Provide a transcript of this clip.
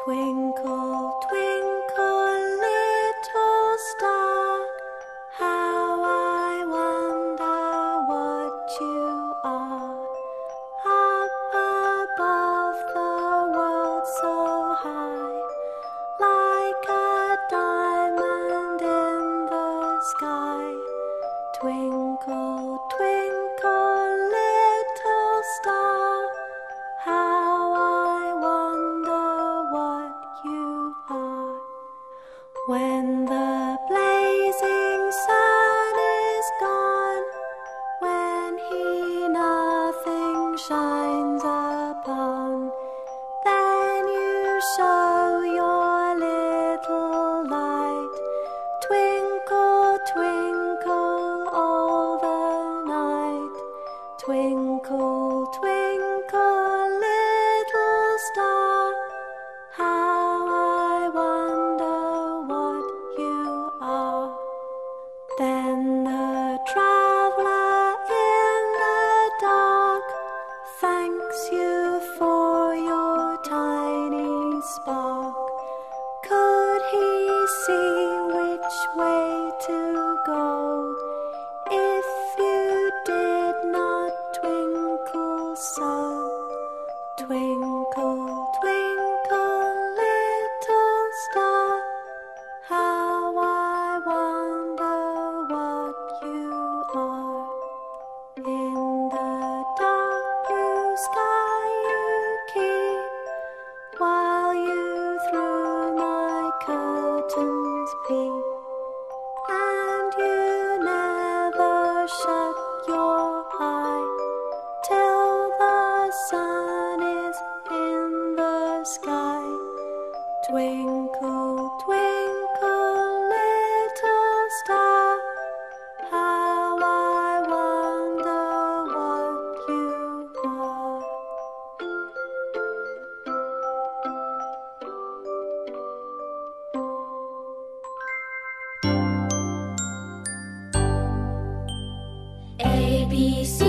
Twinkle, twinkle, little star, how I wonder what you are. Up above the world so high, like a diamond in the sky. Twinkle, twinkle, little star, how I wonder what you are. When the blazing sun is gone, when he nothing shines upon, then you show your little light. Twinkle, twinkle all the night. Twinkle, twinkle, little star, how I wonder what you are. Then the traveler in the dark thanks you for your tiny spark. Could he see which way to go if you did not twinkle so? Twinkle, twinkle, little star, how I wonder what you are. In the dark blue sky you keep, while you through my curtains peep, and you never shut your eye till the sun is in the sky. Twinkle, twinkle, little star, how I wonder what you are. A, B, C